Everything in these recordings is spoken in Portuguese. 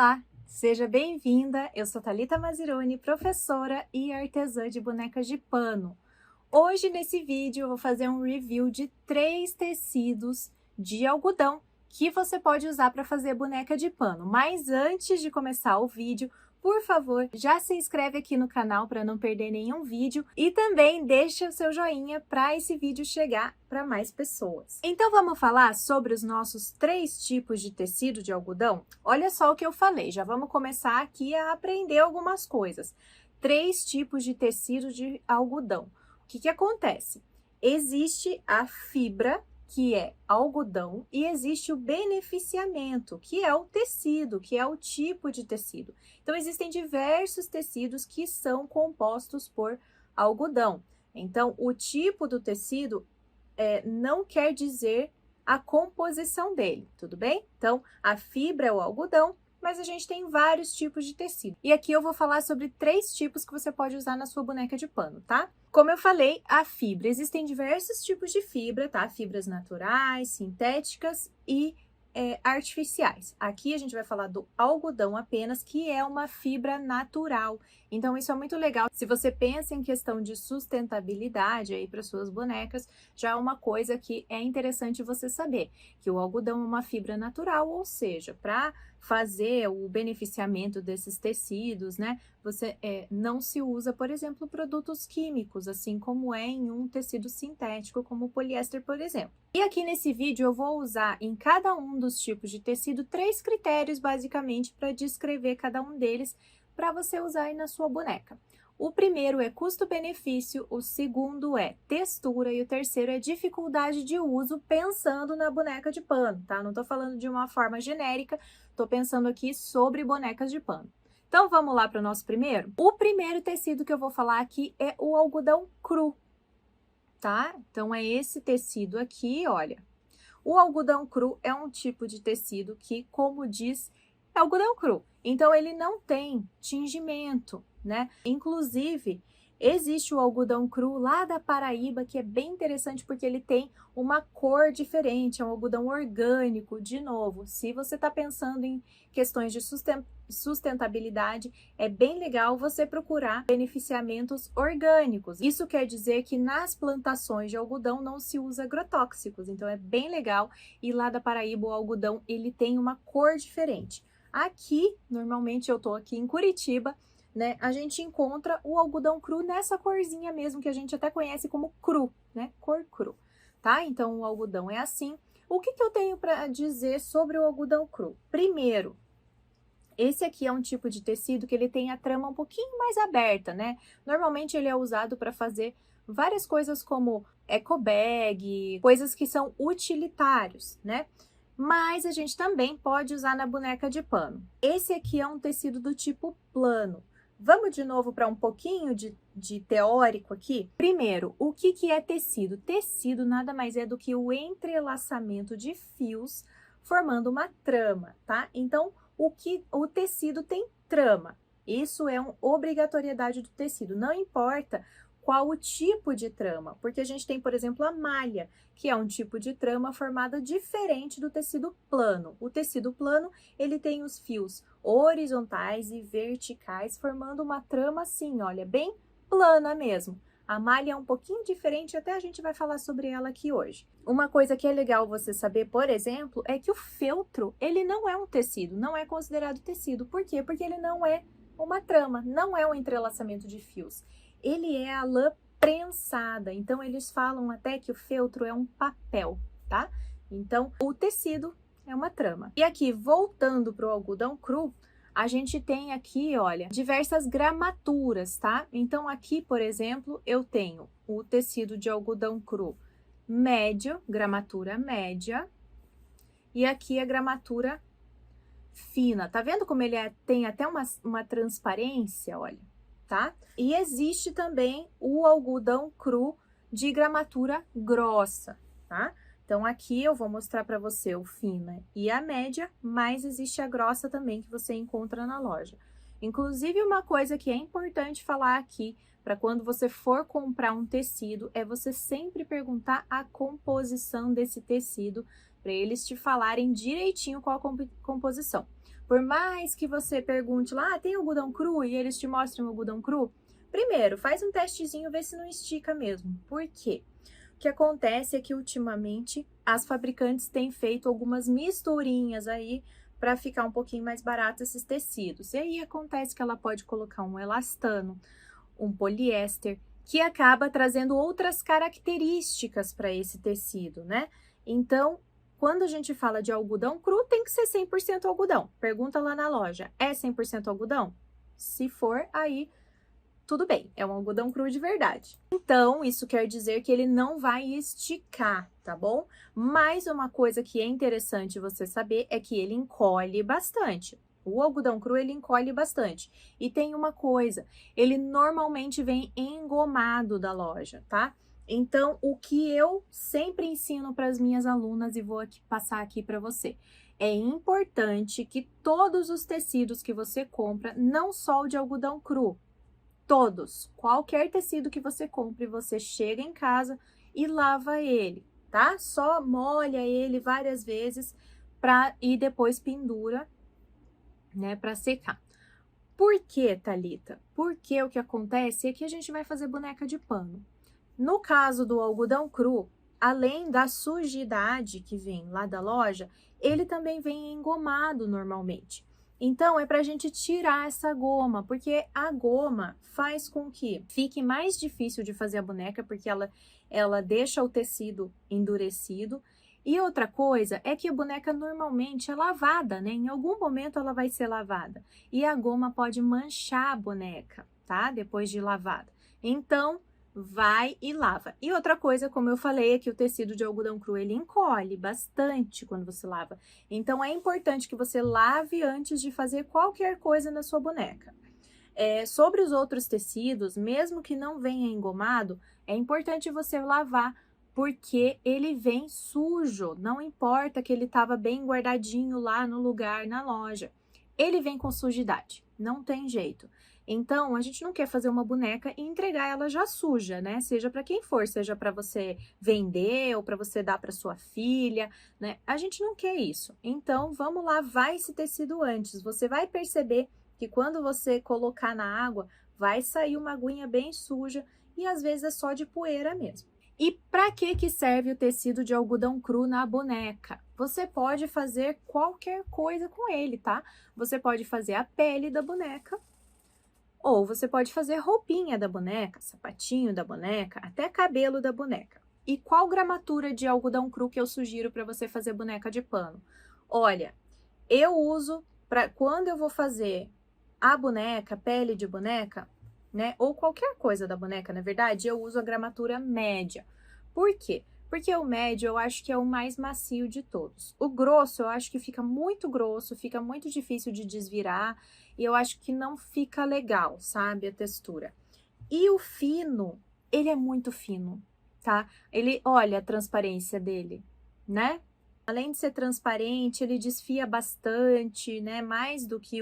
Olá, seja bem-vinda! Eu sou Thalita Mazironi, professora e artesã de bonecas de pano. Hoje, nesse vídeo, eu vou fazer um review de 3 tecidos de algodão que você pode usar para fazer boneca de pano. Mas antes de começar o vídeo, por favor, já se inscreve aqui no canal para não perder nenhum vídeo e também deixa o seu joinha para esse vídeo chegar para mais pessoas. Então vamos falar sobre os nossos 3 tipos de tecido de algodão? Olha só o que eu falei, já vamos começar aqui a aprender algumas coisas. 3 tipos de tecido de algodão. O que acontece? Existe a fibra, que é algodão, e existe o beneficiamento, que é o tecido, que é o tipo de tecido. Então, existem diversos tecidos que são compostos por algodão. Então, o tipo do tecido não quer dizer a composição dele, tudo bem? Então, a fibra é o algodão, mas a gente tem vários tipos de tecido. E aqui eu vou falar sobre 3 tipos que você pode usar na sua boneca de pano, tá? Como eu falei, a fibra. Existem diversos tipos de fibra, tá? Fibras naturais, sintéticas e artificiais. Aqui a gente vai falar do algodão apenas, que é uma fibra natural. Então, isso é muito legal. Se você pensa em questão de sustentabilidade aí para suas bonecas, já é uma coisa que é interessante você saber, que o algodão é uma fibra natural, ou seja, para fazer o beneficiamento desses tecidos, né? Você não se usa, por exemplo, produtos químicos, assim como é em um tecido sintético, como o poliéster, por exemplo. E aqui nesse vídeo eu vou usar em cada um dos tipos de tecido 3 critérios, basicamente, para descrever cada um deles, para você usar aí na sua boneca. O primeiro é custo-benefício, o segundo é textura e o terceiro é dificuldade de uso, pensando na boneca de pano, tá? Não tô falando de uma forma genérica, tô pensando aqui sobre bonecas de pano. Então, vamos lá para o nosso primeiro? O primeiro tecido que eu vou falar aqui é o algodão cru, tá? Então, é esse tecido aqui, olha. O algodão cru é um tipo de tecido que, como diz, é algodão cru. Então, ele não tem tingimento, né? Inclusive, existe o algodão cru lá da Paraíba, que é bem interessante porque ele tem uma cor diferente, é um algodão orgânico. De novo, se você está pensando em questões de sustentabilidade, é bem legal você procurar beneficiamentos orgânicos. Isso quer dizer que nas plantações de algodão não se usa agrotóxicos, então é bem legal. E lá da Paraíba, o algodão, ele tem uma cor diferente. Aqui, normalmente eu tô aqui em Curitiba, né, a gente encontra o algodão cru nessa corzinha mesmo, que a gente até conhece como cru, né, cor cru, tá? Então, o algodão é assim. O que eu tenho para dizer sobre o algodão cru? Primeiro, esse aqui é um tipo de tecido que ele tem a trama um pouquinho mais aberta, né? Normalmente ele é usado para fazer várias coisas como eco bag, coisas que são utilitários, né? Mas a gente também pode usar na boneca de pano. Esse aqui é um tecido do tipo plano. Vamos de novo para um pouquinho de teórico aqui? Primeiro, o que é tecido? Tecido nada mais é do que o entrelaçamento de fios formando uma trama, tá? Então, o tecido tem trama. Isso é uma obrigatoriedade do tecido. Não importa qual o tipo de trama, porque a gente tem, por exemplo, a malha, que é um tipo de trama formada diferente do tecido plano. O tecido plano, ele tem os fios horizontais e verticais, formando uma trama assim, olha, bem plana mesmo. A malha é um pouquinho diferente, até a gente vai falar sobre ela aqui hoje. Uma coisa que é legal você saber, por exemplo, é que o feltro, ele não é um tecido, não é considerado tecido. Por quê? Porque ele não é uma trama, não é um entrelaçamento de fios. Ele é a lã prensada, então eles falam até que o feltro é um papel, tá? Então, o tecido é uma trama. E aqui, voltando para o algodão cru, a gente tem aqui, olha, diversas gramaturas, tá? Então, aqui, por exemplo, eu tenho o tecido de algodão cru médio, gramatura média, e aqui a gramatura fina. Tá vendo como ele tem até uma transparência, olha, tá? E existe também o algodão cru de gramatura grossa, tá? Então, aqui eu vou mostrar para você o fina e a média, mas existe a grossa também que você encontra na loja. Inclusive, uma coisa que é importante falar aqui, para quando você for comprar um tecido, é você sempre perguntar a composição desse tecido, para eles te falarem direitinho qual a composição. Por mais que você pergunte lá, tem algodão cru? E eles te mostram o algodão cru, primeiro, faz um testezinho, vê se não estica mesmo. Por quê? O que acontece é que ultimamente as fabricantes têm feito algumas misturinhas aí para ficar um pouquinho mais barato esses tecidos. E aí acontece que ela pode colocar um elastano, um poliéster, que acaba trazendo outras características para esse tecido, né? Então, quando a gente fala de algodão cru, tem que ser 100% algodão. Pergunta lá na loja, é 100% algodão? Se for, aí tudo bem, é um algodão cru de verdade. Então, isso quer dizer que ele não vai esticar, tá bom? Mas uma coisa que é interessante você saber é que ele encolhe bastante. O algodão cru, ele encolhe bastante. E tem uma coisa, ele normalmente vem engomado da loja, tá? Então, o que eu sempre ensino para as minhas alunas, e vou passar aqui para você, é importante que todos os tecidos que você compra, não só o de algodão cru, todos, qualquer tecido que você compre, você chega em casa e lava ele, tá? Só molha ele várias vezes e depois pendura, né, para secar. Por que, Thalita? Porque o que acontece é que a gente vai fazer boneca de pano. No caso do algodão cru, além da sujidade que vem lá da loja, ele também vem engomado normalmente. Então, é para a gente tirar essa goma, porque a goma faz com que fique mais difícil de fazer a boneca, porque ela deixa o tecido endurecido. E outra coisa é que a boneca normalmente é lavada, né? Em algum momento ela vai ser lavada. E a goma pode manchar a boneca, tá? Depois de lavada. Então, vai e lava. E outra coisa, como eu falei, é que o tecido de algodão cru, ele encolhe bastante quando você lava. Então, é importante que você lave antes de fazer qualquer coisa na sua boneca. Sobre os outros tecidos, mesmo que não venha engomado, é importante você lavar, porque ele vem sujo. Não importa que ele estava bem guardadinho lá no lugar, na loja. Ele vem com sujidade, não tem jeito. Então, a gente não quer fazer uma boneca e entregar ela já suja, né? Seja para quem for, seja para você vender ou para você dar para sua filha, né? A gente não quer isso. Então, vamos lavar esse tecido antes. Você vai perceber que quando você colocar na água, vai sair uma aguinha bem suja e às vezes é só de poeira mesmo. E para que serve o tecido de algodão cru na boneca? Você pode fazer qualquer coisa com ele, tá? Você pode fazer a pele da boneca, ou você pode fazer roupinha da boneca, sapatinho da boneca, até cabelo da boneca. E qual gramatura de algodão cru que eu sugiro para você fazer boneca de pano? Olha, eu uso para quando eu vou fazer a boneca, pele de boneca, né? Ou qualquer coisa da boneca, na verdade, eu uso a gramatura média. Por quê? Porque o médio eu acho que é o mais macio de todos. O grosso eu acho que fica muito grosso, fica muito difícil de desvirar e eu acho que não fica legal, sabe, a textura. E o fino, ele é muito fino, tá? Olha a transparência dele, né? Além de ser transparente, ele desfia bastante, né? Mais do que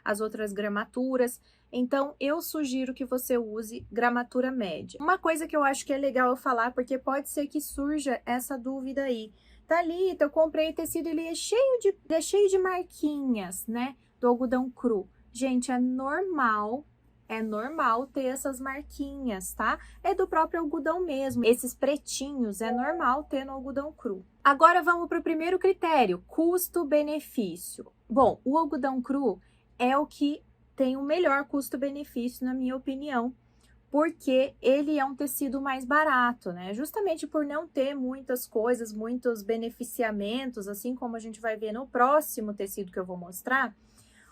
as outras gramaturas. Então, eu sugiro que você use gramatura média. Uma coisa que eu acho que é legal eu falar, porque pode ser que surja essa dúvida aí. Thalita, eu comprei tecido, ele é cheio de marquinhas, né? Do algodão cru. Gente, é normal ter essas marquinhas, tá? É do próprio algodão mesmo. Esses pretinhos é normal ter no algodão cru. Agora vamos para o primeiro critério, custo-benefício. Bom, o algodão cru é o que tem o melhor custo-benefício, na minha opinião, porque ele é um tecido mais barato, né? Justamente por não ter muitas coisas, muitos beneficiamentos, assim como a gente vai ver no próximo tecido que eu vou mostrar.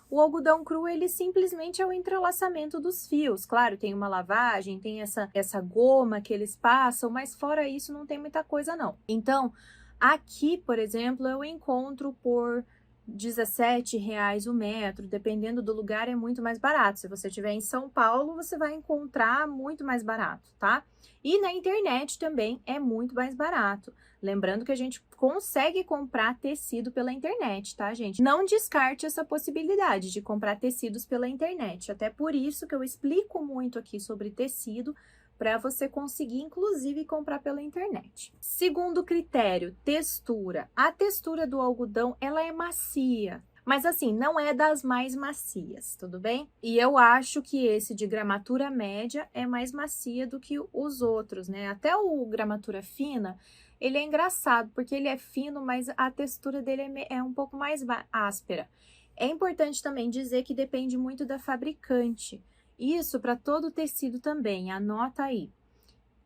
O algodão cru, ele simplesmente é o entrelaçamento dos fios. Claro, tem uma lavagem, tem essa goma que eles passam, mas fora isso não tem muita coisa não. Então, aqui, por exemplo, eu encontro por R$17 o metro, dependendo do lugar é muito mais barato. Se você estiver em São Paulo, você vai encontrar muito mais barato, tá? E na internet também é muito mais barato. Lembrando que a gente consegue comprar tecido pela internet, tá, gente? Não descarte essa possibilidade de comprar tecidos pela internet. Até por isso que eu explico muito aqui sobre tecido, para você conseguir, inclusive, comprar pela internet. Segundo critério, textura. A textura do algodão, ela é macia, Mas assim, não é das mais macias, tudo bem? E eu acho que esse de gramatura média é mais macia do que os outros, né? Até o gramatura fina, ele é engraçado, porque ele é fino, mas a textura dele é um pouco mais áspera. É importante também dizer que depende muito da fabricante. Isso para todo tecido também, anota aí.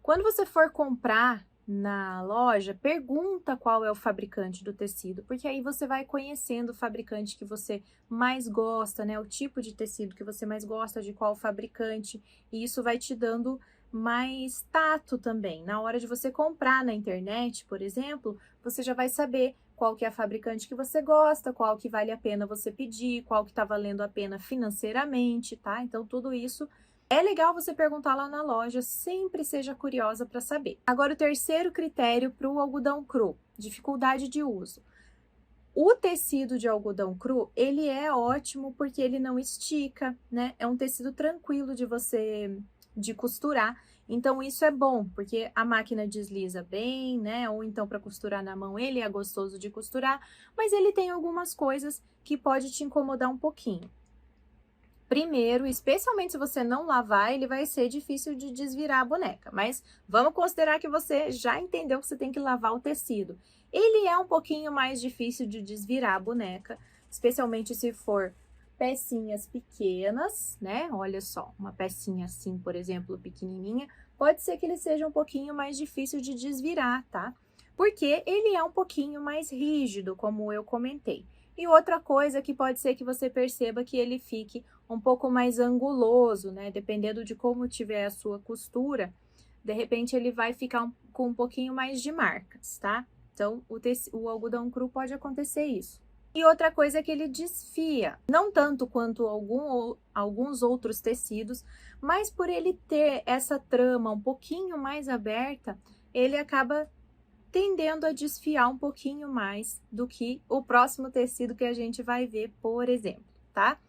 Quando você for comprar na loja, pergunta qual é o fabricante do tecido, porque aí você vai conhecendo o fabricante que você mais gosta, né? O tipo de tecido que você mais gosta, de qual fabricante, e isso vai te dando mais tato também. Na hora de você comprar na internet, por exemplo, você já vai saber qual que é a fabricante que você gosta, qual que vale a pena você pedir, qual que tá valendo a pena financeiramente, tá? Então, tudo isso é legal você perguntar lá na loja, sempre seja curiosa para saber. Agora, o terceiro critério para o algodão cru, dificuldade de uso. O tecido de algodão cru, ele é ótimo porque ele não estica, né? É um tecido tranquilo de costurar. Então, isso é bom, porque a máquina desliza bem, né? Ou então, para costurar na mão, ele é gostoso de costurar, mas ele tem algumas coisas que pode te incomodar um pouquinho. Primeiro, especialmente se você não lavar, ele vai ser difícil de desvirar a boneca. Mas vamos considerar que você já entendeu que você tem que lavar o tecido. Ele é um pouquinho mais difícil de desvirar a boneca, especialmente se for pecinhas pequenas, né? Olha só, uma pecinha assim, por exemplo, pequenininha, pode ser que ele seja um pouquinho mais difícil de desvirar, tá? Porque ele é um pouquinho mais rígido, como eu comentei. E outra coisa que pode ser que você perceba que ele fique um pouco mais anguloso, né? Dependendo de como tiver a sua costura, de repente ele vai ficar com um pouquinho mais de marcas, tá? Então, o algodão cru pode acontecer isso. E outra coisa é que ele desfia, não tanto quanto alguns outros tecidos, mas por ele ter essa trama um pouquinho mais aberta, ele acaba tendendo a desfiar um pouquinho mais do que o próximo tecido que a gente vai ver, por exemplo, tá?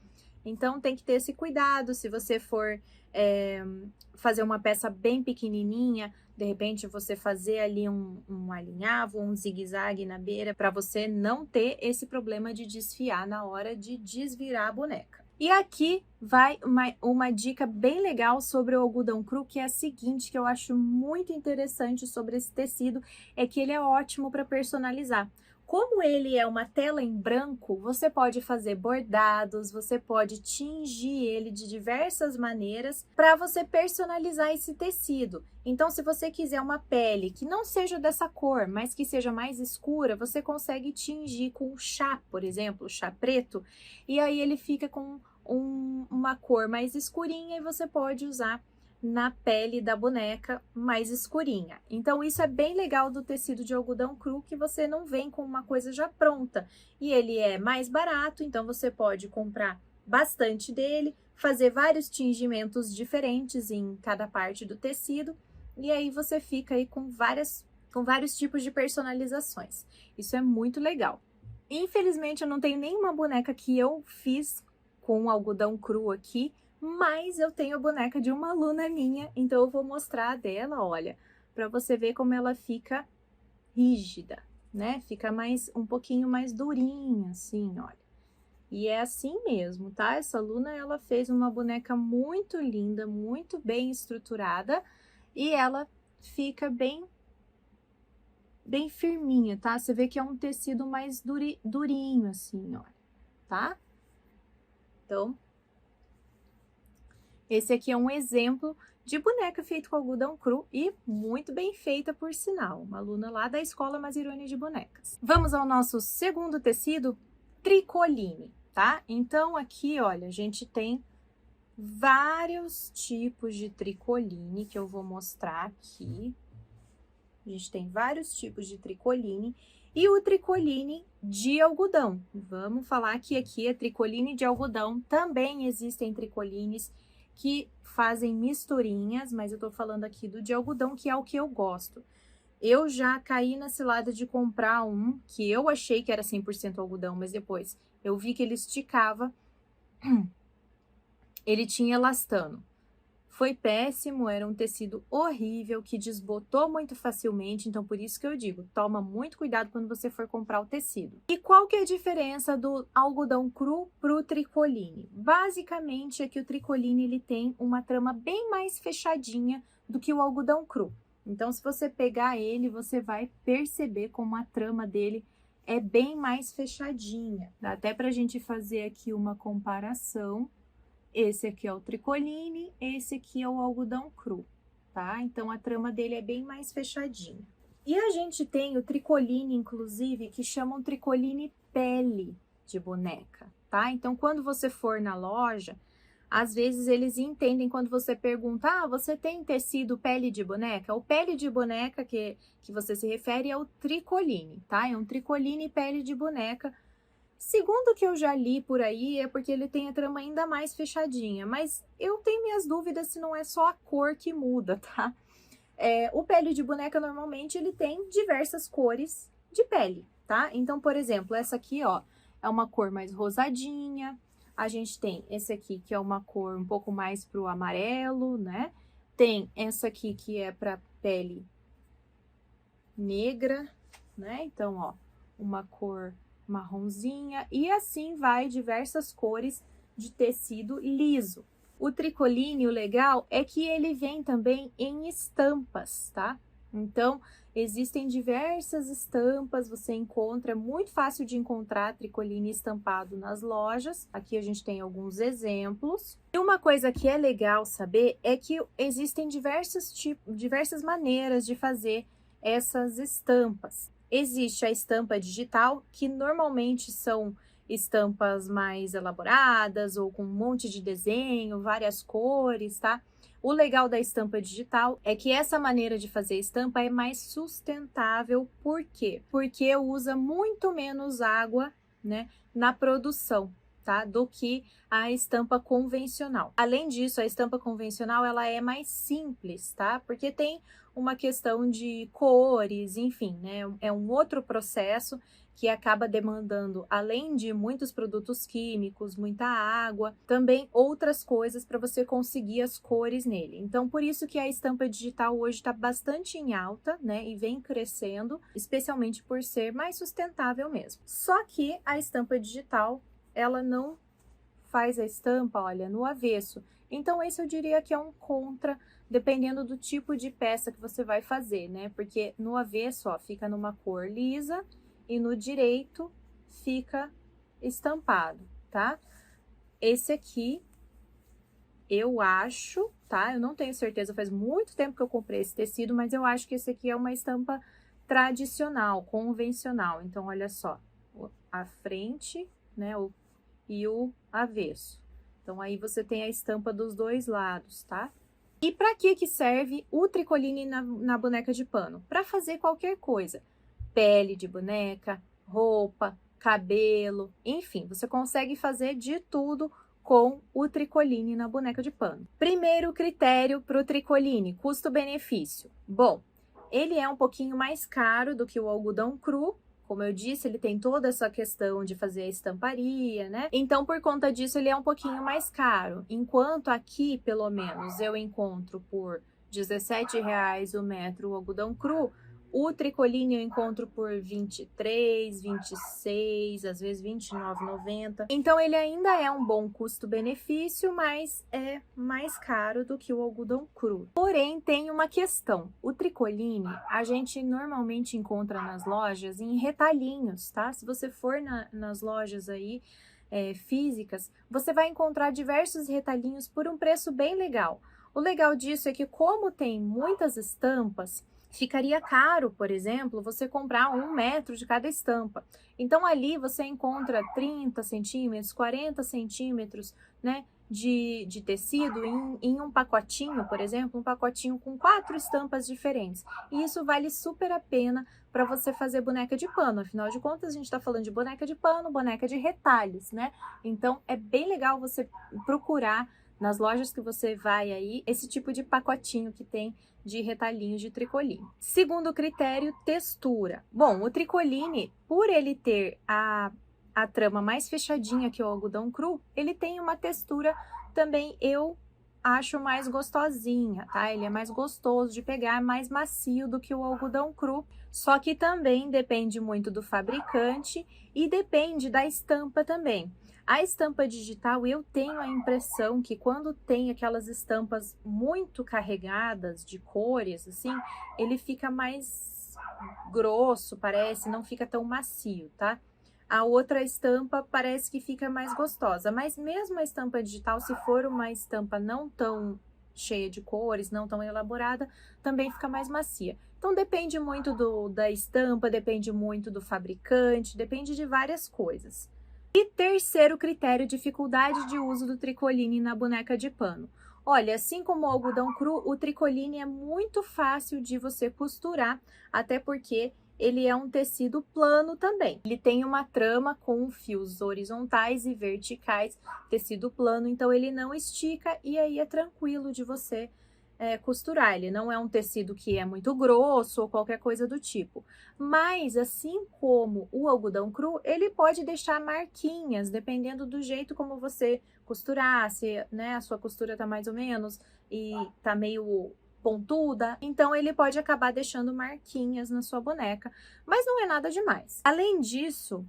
Então, tem que ter esse cuidado, se você for fazer uma peça bem pequenininha, de repente você fazer ali um alinhavo, um zigue-zague na beira, para você não ter esse problema de desfiar na hora de desvirar a boneca. E aqui vai uma dica bem legal sobre o algodão cru, que é a seguinte, que eu acho muito interessante sobre esse tecido, é que ele é ótimo para personalizar. Como ele é uma tela em branco, você pode fazer bordados, você pode tingir ele de diversas maneiras para você personalizar esse tecido. Então, se você quiser uma pele que não seja dessa cor, mas que seja mais escura, você consegue tingir com chá, por exemplo, chá preto, e aí ele fica com uma cor mais escurinha e você pode usar na pele da boneca mais escurinha. Então, isso é bem legal do tecido de algodão cru, que você não vem com uma coisa já pronta. E ele é mais barato, então você pode comprar bastante dele, fazer vários tingimentos diferentes em cada parte do tecido, e aí você fica aí com vários tipos de personalizações. Isso é muito legal. Infelizmente, eu não tenho nenhuma boneca que eu fiz com algodão cru aqui, mas eu tenho a boneca de uma aluna minha, então eu vou mostrar a dela, olha, para você ver como ela fica rígida, né? Fica um pouquinho mais durinha, assim, olha. E é assim mesmo, tá? Essa aluna, ela fez uma boneca muito linda, muito bem estruturada, e ela fica bem firminha, tá? Você vê que é um tecido mais durinho, assim, olha, tá? Então, esse aqui é um exemplo de boneca feita com algodão cru e muito bem feita, por sinal. Uma aluna lá da Escola Mazironi de Bonecas. Vamos ao nosso segundo tecido, tricoline, tá? Então, aqui, olha, a gente tem vários tipos de tricoline que eu vou mostrar aqui. A gente tem vários tipos de tricoline e o tricoline de algodão. Vamos falar que aqui é tricoline de algodão. Também existem tricolines que fazem misturinhas, mas eu tô falando aqui do de algodão, que é o que eu gosto. Eu já caí na cilada de comprar um que eu achei que era 100% algodão, mas depois eu vi que ele esticava, ele tinha elastano. foi péssimo, era um tecido horrível, que desbotou muito facilmente, então por isso que eu digo, toma muito cuidado quando você for comprar o tecido. E qual que é a diferença do algodão cru para o tricoline? Basicamente é que o tricoline ele tem uma trama bem mais fechadinha do que o algodão cru. Então se você pegar ele, você vai perceber como a trama dele é bem mais fechadinha. Dá até pra gente fazer aqui uma comparação. Esse aqui é o tricoline, esse aqui é o algodão cru, tá? Então, a trama dele é bem mais fechadinha. E a gente tem o tricoline, inclusive, que chamam tricoline pele de boneca, tá? Então, quando você for na loja, às vezes eles entendem quando você pergunta, ah, você tem tecido pele de boneca? O pele de boneca que você se refere é o tricoline, tá? É um tricoline pele de boneca. Segundo o que eu já li por aí, é porque ele tem a trama ainda mais fechadinha, mas eu tenho minhas dúvidas se não é só a cor que muda, tá? O pele de boneca, normalmente, ele tem diversas cores de pele, tá? Então, por exemplo, essa aqui, ó, é uma cor mais rosadinha. A gente tem esse aqui, que é uma cor um pouco mais pro amarelo, né? Tem essa aqui, que é pra pele negra, né? Então, ó, uma cor marronzinha, e assim vai diversas cores de tecido liso. O tricoline, o legal é que ele vem também em estampas, tá? Então, existem diversas estampas, você encontra, é muito fácil de encontrar tricoline estampado nas lojas. Aqui a gente tem alguns exemplos. E uma coisa que é legal saber é que existem diversas maneiras de fazer essas estampas. Existe a estampa digital, que normalmente são estampas mais elaboradas ou com um monte de desenho, várias cores, tá? O legal da estampa digital é que essa maneira de fazer estampa é mais sustentável. Por quê? Porque usa muito menos água, né, na produção, tá? Do que a estampa convencional. Além disso, a estampa convencional ela é mais simples, tá? Porque tem uma questão de cores, enfim, né? É um outro processo que acaba demandando, além de muitos produtos químicos, muita água, também outras coisas para você conseguir as cores nele. Então, por isso que a estampa digital hoje está bastante em alta, né? E vem crescendo, especialmente por ser mais sustentável mesmo. Só que a estampa digital, ela não faz a estampa, olha, no avesso. Então, esse eu diria que é um contra, dependendo do tipo de peça que você vai fazer, né? Porque no avesso, ó, fica numa cor lisa e no direito fica estampado, tá? Esse aqui, eu acho, tá? Eu não tenho certeza, faz muito tempo que eu comprei esse tecido, mas eu acho que esse aqui é uma estampa tradicional, convencional. Então, olha só, a frente, né, e o avesso. Então, aí você tem a estampa dos dois lados, tá? E para que serve o tricoline na boneca de pano? Para fazer qualquer coisa. Pele de boneca, roupa, cabelo, enfim, você consegue fazer de tudo com o tricoline na boneca de pano. Primeiro critério para o tricoline, custo-benefício. Bom, ele é um pouquinho mais caro do que o algodão cru. Como eu disse, ele tem toda essa questão de fazer a estamparia, né? Então, por conta disso, ele é um pouquinho mais caro. Enquanto aqui, pelo menos, eu encontro por R$17 o metro o algodão cru, o tricoline eu encontro por 23, 26, às vezes 29,90. Então, ele ainda é um bom custo-benefício, mas é mais caro do que o algodão cru. Porém, tem uma questão. O tricoline, a gente normalmente encontra nas lojas em retalhinhos, tá? Se você for nas lojas aí físicas, você vai encontrar diversos retalhinhos por um preço bem legal. O legal disso é que, como tem muitas estampas, ficaria caro, por exemplo, você comprar 1 metro de cada estampa. Então, ali você encontra 30 centímetros, 40 centímetros, né, de tecido em um pacotinho, por exemplo, um pacotinho com 4 estampas diferentes. E isso vale super a pena para você fazer boneca de pano. Afinal de contas, a gente está falando de boneca de pano, boneca de retalhos, né? Então, é bem legal você procurar nas lojas que você vai aí, esse tipo de pacotinho que tem de retalhinhos de tricoline. Segundo critério, textura. Bom, o tricoline, por ele ter a trama mais fechadinha que o algodão cru, ele tem uma textura também, eu acho mais gostosinha, tá? Ele é mais gostoso de pegar, mais macio do que o algodão cru. Só que também depende muito do fabricante e depende da estampa também. A estampa digital, eu tenho a impressão que quando tem aquelas estampas muito carregadas de cores, assim, ele fica mais grosso, parece, não fica tão macio, tá? A outra estampa parece que fica mais gostosa, mas mesmo a estampa digital, se for uma estampa não tão cheia de cores, não tão elaborada, também fica mais macia. Então depende muito da estampa, depende muito do fabricante, depende de várias coisas. E terceiro critério, dificuldade de uso do tricoline na boneca de pano. Olha, assim como o algodão cru, o tricoline é muito fácil de você costurar, até porque ele é um tecido plano também. Ele tem uma trama com fios horizontais e verticais, tecido plano, então ele não estica e aí é tranquilo de você costurar. Ele não é um tecido que é muito grosso ou qualquer coisa do tipo. Mas, assim como o algodão cru, ele pode deixar marquinhas, dependendo do jeito como você costurar, se né, a sua costura tá mais ou menos e tá meio pontuda, então ele pode acabar deixando marquinhas na sua boneca, mas não é nada demais. Além disso,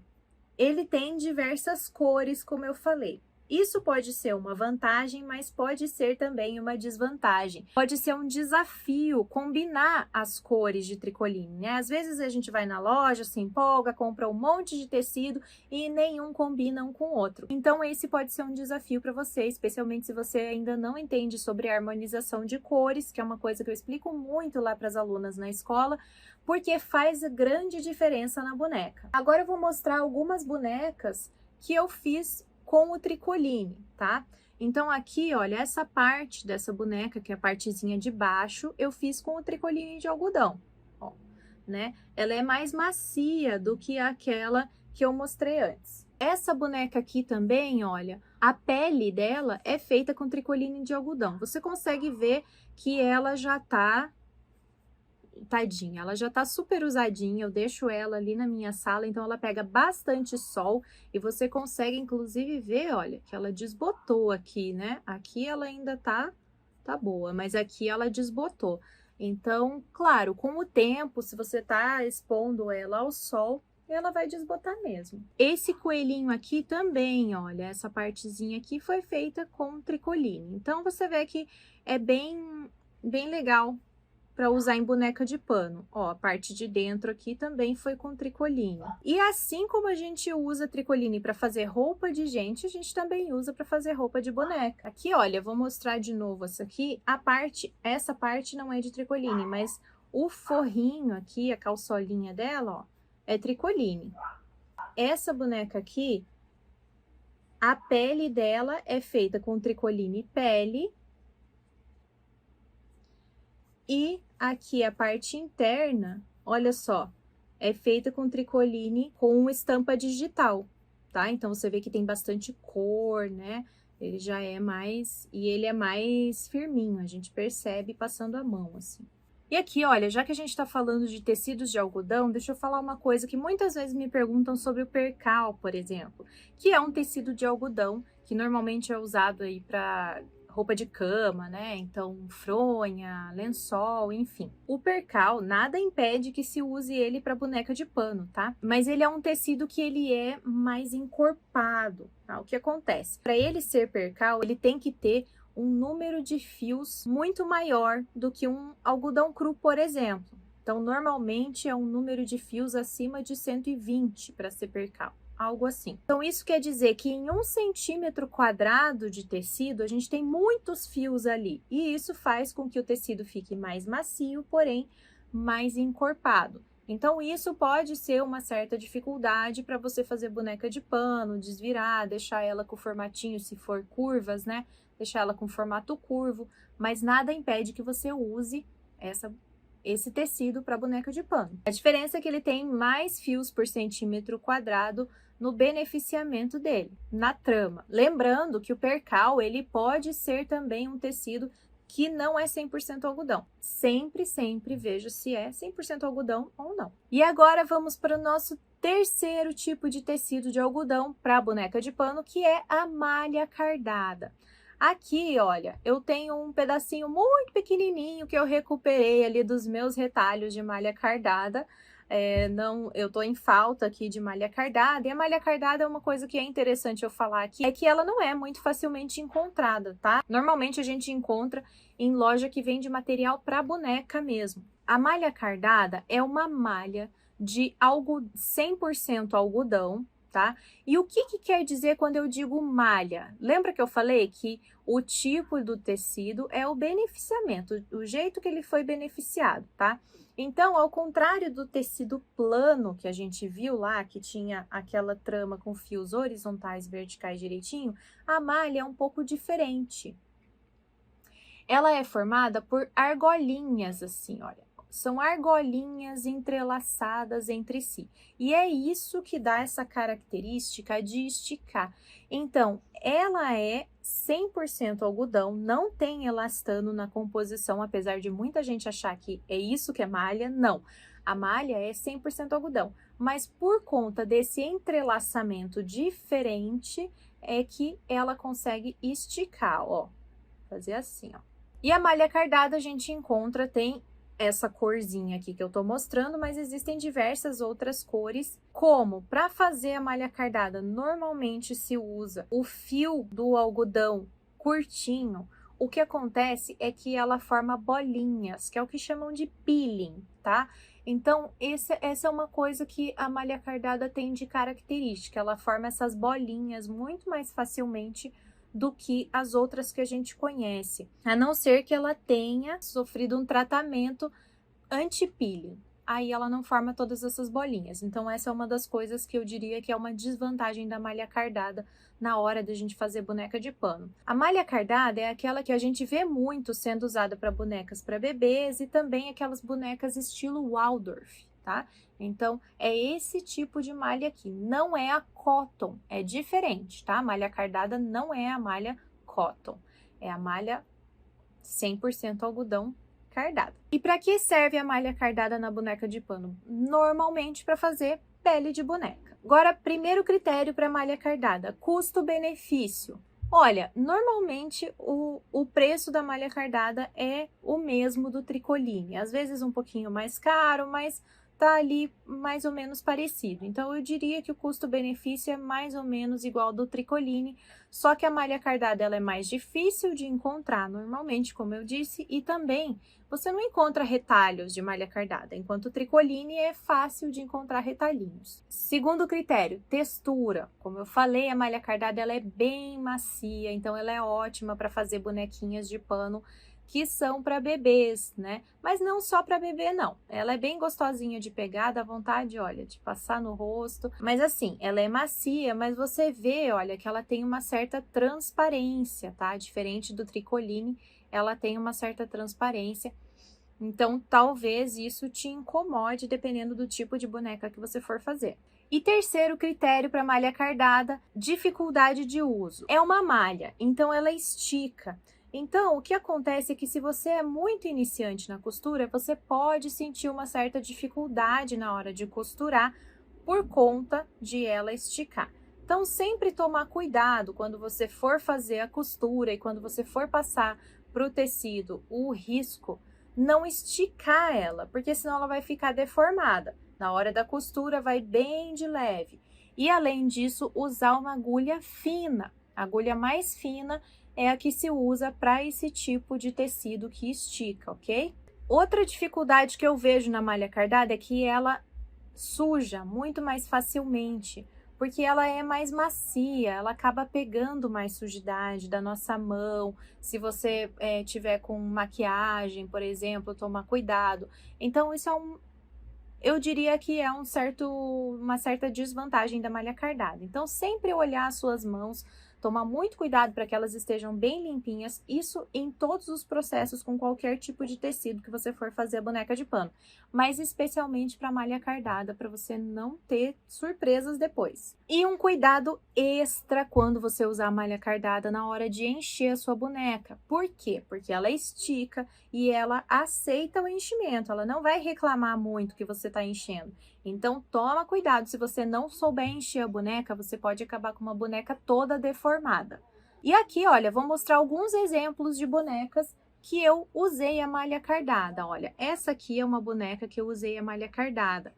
ele tem diversas cores, como eu falei. Isso pode ser uma vantagem, mas pode ser também uma desvantagem. Pode ser um desafio combinar as cores de tricoline, né? Às vezes a gente vai na loja, se empolga, compra um monte de tecido e nenhum combina um com o outro. Então esse pode ser um desafio para você, especialmente se você ainda não entende sobre a harmonização de cores, que é uma coisa que eu explico muito lá para as alunas na escola, porque faz grande diferença na boneca. Agora eu vou mostrar algumas bonecas que eu fiz com o tricoline, tá? Então aqui, olha, essa parte dessa boneca, que é a partezinha de baixo, eu fiz com o tricoline de algodão, ó, né? Ela é mais macia do que aquela que eu mostrei antes. Essa boneca aqui também, olha, a pele dela é feita com tricoline de algodão. Você consegue ver que ela já tá tadinha, ela já tá super usadinha, eu deixo ela ali na minha sala, então ela pega bastante sol e você consegue inclusive ver, olha, que ela desbotou aqui, né? Aqui ela ainda tá boa, mas aqui ela desbotou. Então, claro, com o tempo, se você tá expondo ela ao sol, ela vai desbotar mesmo. Esse coelhinho aqui também, olha, essa partezinha aqui foi feita com tricoline. Então, você vê que é bem legal para usar em boneca de pano. Ó, a parte de dentro aqui também foi com tricoline. E assim como a gente usa tricoline para fazer roupa de gente, a gente também usa para fazer roupa de boneca. Aqui, olha, eu vou mostrar de novo essa aqui. Essa parte não é de tricoline, mas o forrinho aqui, a calçolinha dela, ó, é tricoline. Essa boneca aqui, a pele dela é feita com tricoline pele. E aqui a parte interna, olha só, é feita com tricoline com estampa digital, tá? Então, você vê que tem bastante cor, né? Ele já é mais... E ele é mais firminho, a gente percebe passando a mão, assim. E aqui, olha, já que a gente tá falando de tecidos de algodão, deixa eu falar uma coisa que muitas vezes me perguntam sobre o percal, por exemplo, que é um tecido de algodão que normalmente é usado aí para roupa de cama, né? Então, fronha, lençol, enfim. O percal, nada impede que se use ele para boneca de pano, tá? Mas ele é um tecido que ele é mais encorpado, tá? O que acontece? Para ele ser percal, ele tem que ter um número de fios muito maior do que um algodão cru, por exemplo. Então, normalmente é um número de fios acima de 120 para ser percal. Algo assim. Então, isso quer dizer que em 1 centímetro quadrado de tecido, a gente tem muitos fios ali. E isso faz com que o tecido fique mais macio, porém mais encorpado. Então, isso pode ser uma certa dificuldade para você fazer boneca de pano, desvirar, deixar ela com o formatinho, se for curvas, né? Deixar ela com formato curvo, mas nada impede que você use esse tecido para boneca de pano. A diferença é que ele tem mais fios por centímetro quadrado no beneficiamento dele, na trama. Lembrando que o percal, ele pode ser também um tecido que não é 100% algodão. Sempre veja se é 100% algodão ou não. E agora vamos para o nosso terceiro tipo de tecido de algodão para boneca de pano, que é a malha cardada. Aqui, olha, eu tenho um pedacinho muito pequenininho que eu recuperei ali dos meus retalhos de malha cardada. Não, eu tô em falta aqui de malha cardada, e a malha cardada é uma coisa que é interessante eu falar aqui, é que ela não é muito facilmente encontrada, tá? Normalmente a gente encontra em loja que vende material para boneca mesmo. A malha cardada é uma malha de 100% algodão, tá? E o que quer dizer quando eu digo malha? Lembra que eu falei que o tipo do tecido é o beneficiamento, o jeito que ele foi beneficiado, tá? Então, ao contrário do tecido plano que a gente viu lá, que tinha aquela trama com fios horizontais, verticais direitinho, a malha é um pouco diferente. Ela é formada por argolinhas, assim, olha. São argolinhas entrelaçadas entre si. E é isso que dá essa característica de esticar. Então, ela é 100% algodão, não tem elastano na composição, apesar de muita gente achar que é isso que é malha, não. A malha é 100% algodão, mas por conta desse entrelaçamento diferente, é que ela consegue esticar, ó. Fazer assim, ó. E a malha cardada a gente encontra, tem essa corzinha aqui que eu tô mostrando, mas existem diversas outras cores. Como para fazer a malha cardada, normalmente se usa o fio do algodão curtinho. O que acontece é que ela forma bolinhas, que é o que chamam de peeling, tá? Então, essa é uma coisa que a malha cardada tem de característica. Ela forma essas bolinhas muito mais facilmente do que as outras que a gente conhece, a não ser que ela tenha sofrido um tratamento anti-peeling. Aí ela não forma todas essas bolinhas. Então essa é uma das coisas que eu diria que é uma desvantagem da malha cardada na hora de a gente fazer boneca de pano. A malha cardada é aquela que a gente vê muito sendo usada para bonecas para bebês e também aquelas bonecas estilo Waldorf, tá? Então, é esse tipo de malha aqui, não é a cotton, é diferente, tá? A malha cardada não é a malha cotton, é a malha 100% algodão cardada. E para que serve a malha cardada na boneca de pano? Normalmente para fazer pele de boneca. Agora, primeiro critério para malha cardada, custo-benefício. Olha, normalmente o preço da malha cardada é o mesmo do tricoline, às vezes um pouquinho mais caro, mas tá ali mais ou menos parecido. Então, eu diria que o custo-benefício é mais ou menos igual ao do tricoline, só que a malha cardada ela é mais difícil de encontrar normalmente, como eu disse, e também você não encontra retalhos de malha cardada, enquanto o tricoline é fácil de encontrar retalhinhos. Segundo critério, textura. Como eu falei, a malha cardada ela é bem macia, então ela é ótima para fazer bonequinhas de pano que são para bebês, né? Mas não só para bebê, não. Ela é bem gostosinha de pegar, dá vontade, olha, de passar no rosto. Mas assim, ela é macia, mas você vê, olha, que ela tem uma certa transparência, tá? Diferente do tricoline, ela tem uma certa transparência. Então, talvez isso te incomode dependendo do tipo de boneca que você for fazer. E terceiro critério para malha cardada, dificuldade de uso. É uma malha, então ela estica. Então, o que acontece é que se você é muito iniciante na costura, você pode sentir uma certa dificuldade na hora de costurar por conta de ela esticar. Então, sempre tomar cuidado quando você for fazer a costura e quando você for passar para o tecido o risco, não esticar ela, porque senão ela vai ficar deformada. Na hora da costura, vai bem de leve. E, além disso, usar uma agulha fina. A agulha mais fina é a que se usa para esse tipo de tecido que estica, ok? Outra dificuldade que eu vejo na malha cardada é que ela suja muito mais facilmente, porque ela é mais macia, ela acaba pegando mais sujidade da nossa mão. Se você tiver com maquiagem, por exemplo, tomar cuidado. Então, isso eu diria que é uma certa desvantagem da malha cardada. Então, sempre olhar as suas mãos, tomar muito cuidado para que elas estejam bem limpinhas, isso em todos os processos com qualquer tipo de tecido que você for fazer a boneca de pano, mas especialmente para malha cardada, para você não ter surpresas depois. E um cuidado extra quando você usar a malha cardada na hora de encher a sua boneca. Por quê? Porque ela estica e ela aceita o enchimento, ela não vai reclamar muito que você está enchendo. Então, toma cuidado, se você não souber encher a boneca, você pode acabar com uma boneca toda deformada. E aqui, olha, vou mostrar alguns exemplos de bonecas que eu usei a malha cardada. Olha, essa aqui é uma boneca que eu usei a malha cardada.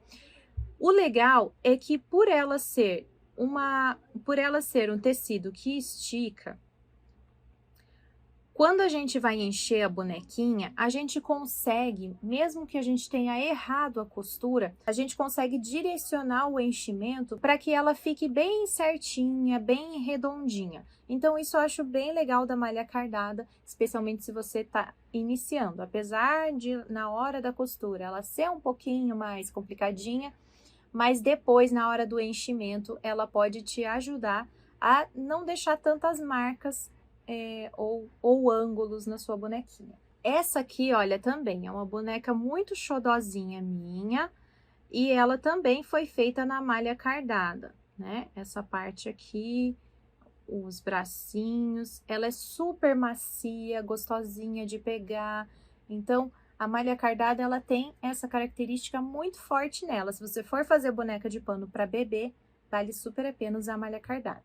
O legal é que por ela ser um tecido que estica, quando a gente vai encher a bonequinha, a gente consegue, mesmo que a gente tenha errado a costura, a gente consegue direcionar o enchimento para que ela fique bem certinha, bem redondinha. Então, isso eu acho bem legal da malha cardada, especialmente se você está iniciando. Apesar de, na hora da costura, ela ser um pouquinho mais complicadinha, mas depois, na hora do enchimento, ela pode te ajudar a não deixar tantas marcas ou ângulos na sua bonequinha. Essa aqui, olha, também é uma boneca muito xodozinha minha, e ela também foi feita na malha cardada, né? Essa parte aqui, os bracinhos, ela é super macia, gostosinha de pegar. Então, a malha cardada, ela tem essa característica muito forte nela. Se você for fazer boneca de pano para bebê, vale super a pena usar a malha cardada.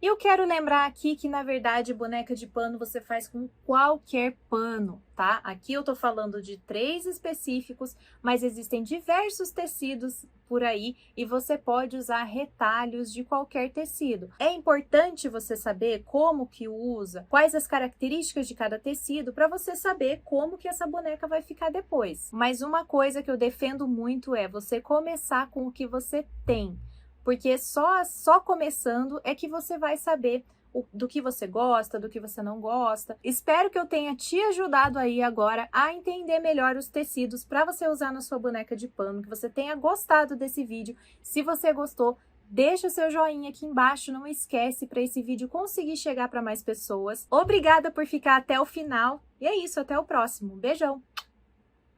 E eu quero lembrar aqui que, na verdade, boneca de pano você faz com qualquer pano, tá? Aqui eu tô falando de 3 específicos, mas existem diversos tecidos por aí e você pode usar retalhos de qualquer tecido. É importante você saber como que usa, quais as características de cada tecido, para você saber como que essa boneca vai ficar depois. Mas uma coisa que eu defendo muito é você começar com o que você tem. Porque só começando é que você vai saber do que você gosta, do que você não gosta. Espero que eu tenha te ajudado aí agora a entender melhor os tecidos para você usar na sua boneca de pano, que você tenha gostado desse vídeo. Se você gostou, deixa o seu joinha aqui embaixo, não esquece para esse vídeo conseguir chegar para mais pessoas. Obrigada por ficar até o final. E é isso, até o próximo. Beijão!